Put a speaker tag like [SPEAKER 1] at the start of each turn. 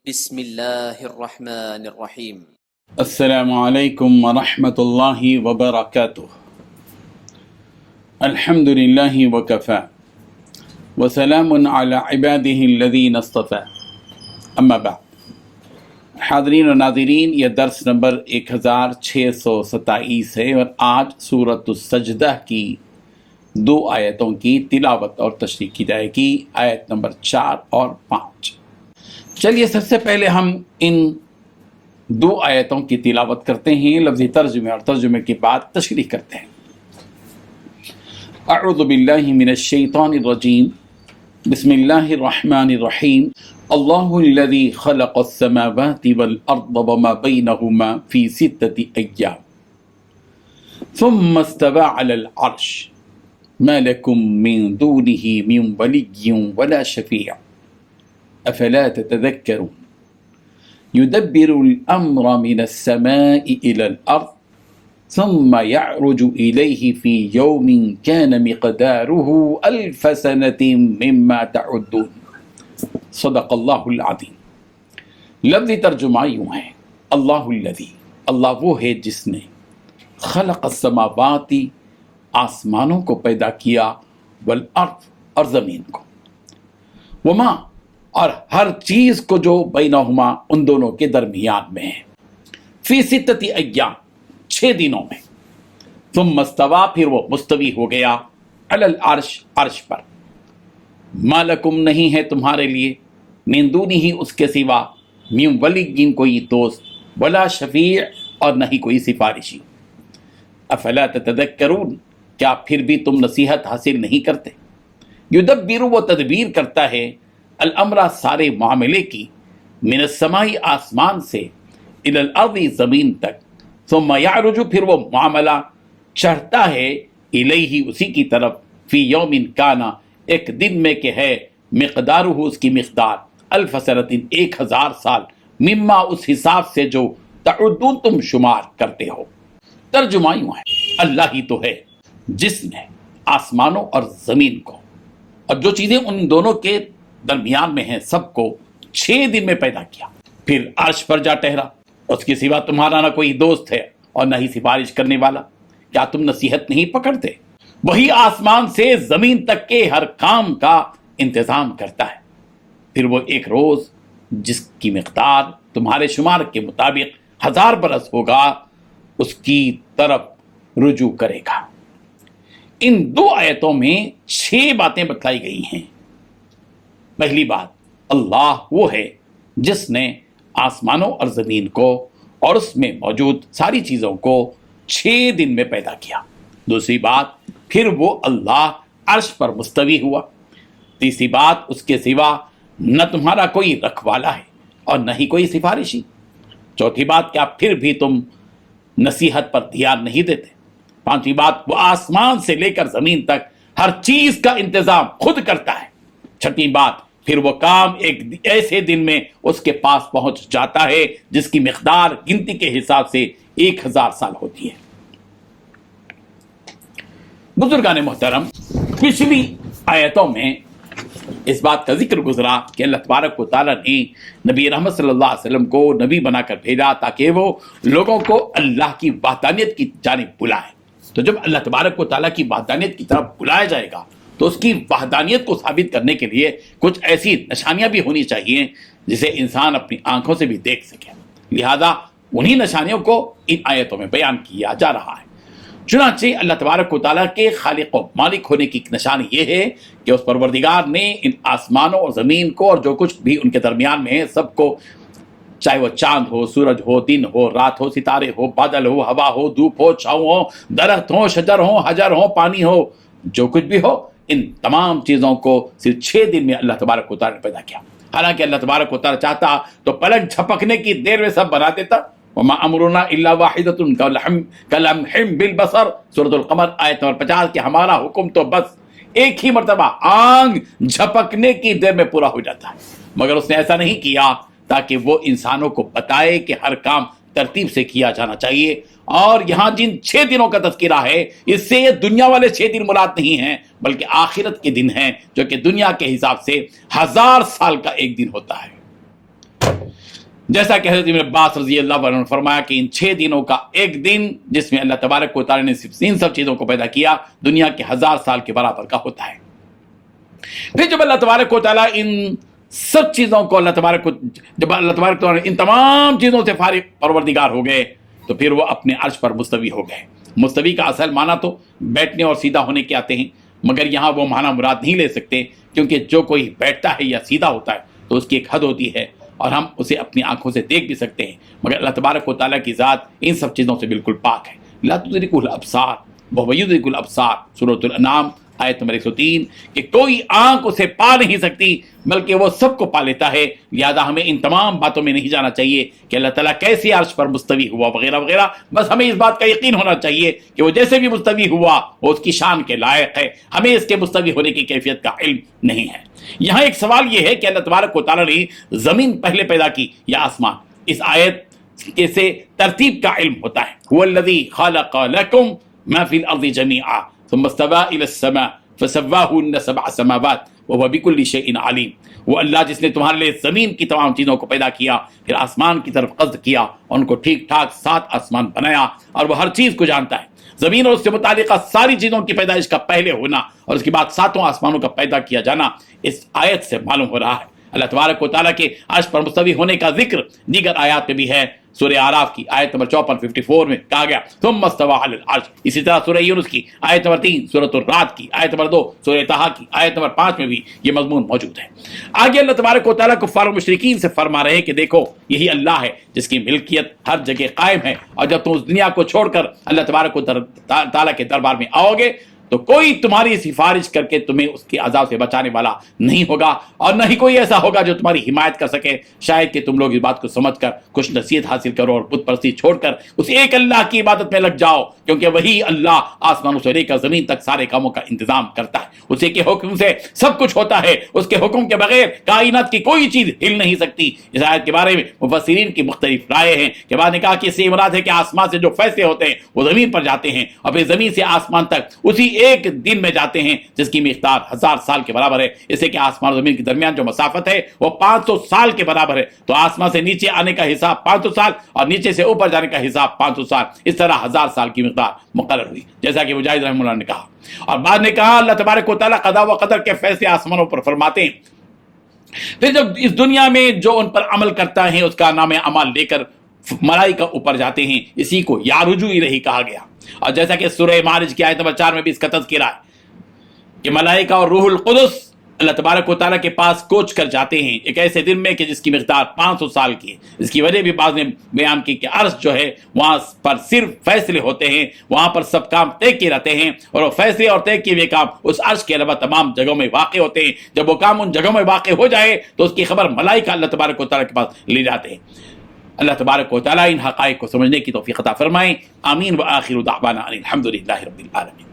[SPEAKER 1] بسم اللہ الرحمن الرحیم۔
[SPEAKER 2] السلام علیکم ورحمۃ اللہ وبرکاتہ۔ الحمد للہ وکفی وسلام علی عبادہ الذین اصطفی، اما بعد۔ حاضرین و ناظرین، یہ درس نمبر 1627 ہے اور آج سورۃ السجدہ کی 2 آیتوں کی تلاوت اور تشریح کی جائے گی، آیت نمبر 4 اور 5۔ چلیے سب سے پہلے ہم ان 2 آیتوں کی تلاوت کرتے ہیں، لفظی ترجمے اور ترجمے کے بعد تشریح کرتے ہیں۔ اعوذ باللہ من الشیطان الرجیم، بسم اللہ الرحمن الرحیم۔ اللہ الذی خلق السماوات والارض وما بینہما فی 6 ایام ثم استوى على العرش ما لکم من دونہ من ولی ولا شفیع افلا تتذکرون يدبر الأمر من السماء إلى الأرض ثم يعرج إليه في يوم كان مقداره 1000 سنة مما تعدون۔ صدق اللہ العظیم۔ لفظی ترجمہ یوں ہے، اللہ الذی، اللہ وہ ہے جس نے خلق السماوات، آسمانوں کو پیدا کیا، والارض، اور زمین کو، وما، اور ہر چیز کو جو بینہما، ان دونوں کے درمیان میں ہے، فی 6 ایام، 6 دنوں میں، ثم استویٰ، پھر وہ مستوی ہو گیا، علی العرش، عرش پر، ما لکم، نہیں ہے تمہارے لیے، من دونہ، اس کے سوا، من ولی، کوئی دوست، ولا شفیع، اور نہیں کوئی سفارشی، افلا تتذکرون، کیا پھر بھی تم نصیحت حاصل نہیں کرتے؟ یدبر، وہ تدبیر کرتا ہے، الامر، سارے معاملے کی، من السماء، آسمان سے، الی الارض، زمین تک، ثم یعرج، پھر وہ معاملہ چڑھتا ہے، الیہ، اسی کی طرف، فی یوم کانا، ایک دن میں کہ ہے، مقدارہ، اس کی مقدار، 1000 سنۃ، 1000 سال، مما، اس حساب سے جو تعدون، تم شمار کرتے ہو۔ ترجمہ یوں ہے، اللہ ہی تو ہے جس نے آسمانوں اور زمین کو، اور جو چیزیں ان دونوں کے درمیان میں ہیں، سب کو 6 دن میں پیدا کیا، پھر عرش پر جا ٹھہرا، اس کے سوا تمہارا نہ کوئی دوست ہے اور نہ ہی سفارش کرنے والا، کیا تم نصیحت نہیں پکڑتے؟ وہی آسمان سے زمین تک کے ہر کام کا انتظام کرتا ہے، پھر وہ ایک روز جس کی مقدار تمہارے شمار کے مطابق 1000 برس ہوگا، اس کی طرف رجوع کرے گا۔ ان 2 آیتوں میں 6 باتیں بتلائی گئی ہیں۔ پہلی بات، اللہ وہ ہے جس نے آسمانوں اور زمین کو اور اس میں موجود ساری چیزوں کو 6 دن میں پیدا کیا۔ دوسری بات، پھر وہ اللہ عرش پر مستوی ہوا۔ تیسری بات، اس کے سوا نہ تمہارا کوئی رکھوالا ہے اور نہ ہی کوئی سفارشی۔ چوتھی بات، کیا پھر بھی تم نصیحت پر دھیان نہیں دیتے؟ پانچویں بات، وہ آسمان سے لے کر زمین تک ہر چیز کا انتظام خود کرتا ہے۔ چھٹی بات، پھر وہ کام ایک ایسے دن میں اس کے پاس پہنچ جاتا ہے جس کی مقدار گنتی کے حساب سے 1000 سال ہوتی ہے۔ بزرگان محترم، پچھلی آیتوں میں اس بات کا ذکر گزرا کہ اللہ تبارک و تعالیٰ نے نبی رحمت صلی اللہ علیہ وسلم کو نبی بنا کر بھیجا تاکہ وہ لوگوں کو اللہ کی وحدانیت کی جانب بلائے۔ تو جب اللہ تبارک و تعالیٰ کی وحدانیت کی طرف بلایا جائے گا تو اس کی وحدانیت کو ثابت کرنے کے لیے کچھ ایسی نشانیاں بھی ہونی چاہیے جسے انسان اپنی آنکھوں سے بھی دیکھ سکے، لہذا انہی نشانیوں کو ان آیتوں میں بیان کیا جا رہا ہے۔ چنانچہ اللہ تبارک و تعالیٰ کے خالق و مالک ہونے کی نشانی یہ ہے کہ اس پروردگار نے ان آسمانوں اور زمین کو اور جو کچھ بھی ان کے درمیان میں ہے سب کو، چاہے وہ چاند ہو، سورج ہو، دن ہو، رات ہو، ستارے ہو، بادل ہو، ہوا ہو، دھوپ ہو، چھاؤں ہو، درخت ہو، شجر ہو، حجر ہو، پانی ہو، جو کچھ بھی ہو، ان تمام چیزوں کو صرف 6 دن میں اللہ تبارک و تعالیٰ نے پیدا کیا۔ حالانکہ اللہ تبارک و تعالیٰ چاہتا تو پلک جھپکنے کی دیر میں سب بنا دیتا۔ وما امرنا الا واحدۃ کلمح بالبصر، سورۃ القمر آیت نمبر 50، کہ ہمارا حکم تو بس ایک ہی مرتبہ آنکھ جھپکنے کی دیر میں پورا ہو جاتا ہے، مگر اس نے ایسا نہیں کیا تاکہ وہ انسانوں کو بتائے کہ ہر کام ترتیب سے کیا جانا چاہیے۔ اور یہاں جن 6 دنوں کا تذکرہ ہے، اس سے یہ دنیا والے 6 دن مراد نہیں ہیں بلکہ آخرت کے دن ہیں، جو کہ دنیا کے حساب سے 1000 سال کا ایک دن ہوتا ہے۔ جیسا کہ حضرت ابن عباس رضی اللہ عنہ نے فرمایا کہ ان 6 دنوں کا ایک دن جس میں اللہ تبارک و تعالی نے صرف ان سب چیزوں کو پیدا کیا دنیا کے 1000 سال کے برابر کا ہوتا ہے۔ پھر جب اللہ تبارک و تعالی ان سب چیزوں کو جب اللہ تبارک و تعالی ان تمام چیزوں سے فارغ پروردگار ہو گئے تو پھر وہ اپنے عرش پر مستوی ہو گئے۔ مستوی کا اصل معنی تو بیٹھنے اور سیدھا ہونے کے آتے ہیں، مگر یہاں وہ معنی مراد نہیں لے سکتے، کیونکہ جو کوئی بیٹھتا ہے یا سیدھا ہوتا ہے تو اس کی ایک حد ہوتی ہے اور ہم اسے اپنی آنکھوں سے دیکھ بھی سکتے ہیں، مگر اللہ تبارک و تعالیٰ کی ذات ان سب چیزوں سے بالکل پاک ہے۔ لا تدرکہ الابصار وہو یدرک الابصار، سورۃ الانعام آیت نمبر 103، کہ کوئی آنکھ اسے پا نہیں سکتی بلکہ وہ سب کو پا لیتا ہے۔ لہذا ہمیں ان تمام باتوں میں نہیں جانا چاہیے کہ اللہ تعالیٰ کیسے عرش پر مستوی ہوا وغیرہ وغیرہ، بس ہمیں اس بات کا یقین ہونا چاہیے کہ وہ جیسے بھی مستوی ہوا وہ اس کی شان کے لائق ہے، ہمیں اس کے مستوی ہونے کی کیفیت کا علم نہیں ہے۔ یہاں ایک سوال یہ ہے کہ اللہ تبارک و تعالیٰ نے زمین پہلے پیدا کی یا آسمان؟ اس آیت سے ترتیب کا علم ہوتا ہے۔ هو الذی خلق لکم ما فی الارض جمیعا ثم استوى الى السماء فسواهن 7 سماوات وهو بكل شيء علیم۔ وہ اللہ جس نے تمہارے لیے زمین کی تمام چیزوں کو پیدا کیا، پھر آسمان کی طرف قصد کیا اور ان کو ٹھیک ٹھاک 7 آسمان بنایا، اور وہ ہر چیز کو جانتا ہے۔ زمین اور اس سے متعلقہ ساری چیزوں کی پیدائش کا پہلے ہونا اور اس کے بعد 7 آسمانوں کا پیدا کیا جانا اس آیت سے معلوم ہو رہا ہے۔ اللہ تبارک و تعالیٰ کے عرش پر مستوی ہونے کا ذکر دیگر آیات میں بھی ہے۔ سورہ اعراف کی آیت نمبر 54 میں کہا گیا ثم استوى علی العرش، اسی طرح سورہ یونس کی آیت نمبر 3، سورۃ الرعد کی آیت نمبر 2، سورہ طٰہٰ کی آیت نمبر 5 میں بھی یہ مضمون موجود ہے۔ آگے اللہ تبارک و تعالیٰ کفار و مشرکین سے فرما رہے ہیں کہ دیکھو یہی اللہ ہے جس کی ملکیت ہر جگہ قائم ہے، اور جب تم اس دنیا کو چھوڑ کر اللہ تبارک و تعالیٰ کے دربار میں آؤ گے تو کوئی تمہاری سفارش کر کے تمہیں اس کے عذاب سے بچانے والا نہیں ہوگا، اور نہ ہی کوئی ایسا ہوگا جو تمہاری حمایت کر سکے۔ شاید کہ تم لوگ اس بات کو سمجھ کر کچھ نصیحت حاصل کرو اور بت پرستی چھوڑ کر اس ایک اللہ کی عبادت میں لگ جاؤ، کیونکہ وہی اللہ آسمانوں سے لے کر زمین تک سارے کاموں کا انتظام کرتا ہے، اسی کے حکم سے سب کچھ ہوتا ہے، اس کے حکم کے بغیر کائنات کی کوئی چیز ہل نہیں سکتی۔ اس آیت کے بارے میں مفسرین کی مختلف رائے ہیں کہ بعض نے کہا کہ اس سے مراد ہے کہ آسمان سے جو فیصلے ہوتے ہیں وہ زمین پر جاتے ہیں، اور پھر زمین سے آسمان تک اسی ایک دن میں جاتے ہیں جس کی مقدار 1000 سال کے برابر ہے۔ اس سے کہ آسمان اور زمین کے درمیان جو مسافت ہے وہ 500 سال کے برابر ہے، تو آسمان سے نیچے آنے کا حساب 500 سال اور نیچے سے اوپر جانے کا حساب 500 سال، اس طرح 1000 سال کی مقدار مقرر ہوئی، جیسا کہ مجاہد رحمہ اللہ نے کہا۔ اور بعد نے کہا اللہ تبارک و تعالیٰ قضا و قدر کے فیصلے آسمانوں پر فرماتے ہیں، پھر جب اس دنیا میں جو ان پر عمل کرتا ہے اس کا نام اعمال لے کر ملائکہ اوپر جاتے ہیں، اسی کو یارجو الیہ کہا گیا۔ اور جیسا کہ سورہ معارج کی آیت نمبر 4 میں بھی اس کا تذکرہ ہے کہ ملائکہ اور روح القدس اللہ تبارک و تعالیٰ کے پاس کوچ کر جاتے ہیں ایک ایسے دن میں کہ جس کی مقدار 500 سال کی ہے۔ اس کی وجہ بھی بعض نے بیان کی کہ عرش جو ہے وہاں پر صرف فیصلے ہوتے ہیں، وہاں پر سب کام طے کیے رہتے ہیں، اور وہ فیصلے اور طے کیے ہوئے کام اس عرش کے علاوہ تمام جگہوں میں واقع ہوتے ہیں۔ جب وہ کام ان جگہوں میں واقع ہو جائے تو اس کی خبر ملائکہ اللہ تبارک و تعالیٰ کے پاس لے جاتے ہیں۔ اللہ تبارک و تعالیٰ ان حقائق کو سمجھنے کی توفیق عطا فرمائے۔ آمین۔ وآخر دعوانا ان الحمد للہ رب العالمین۔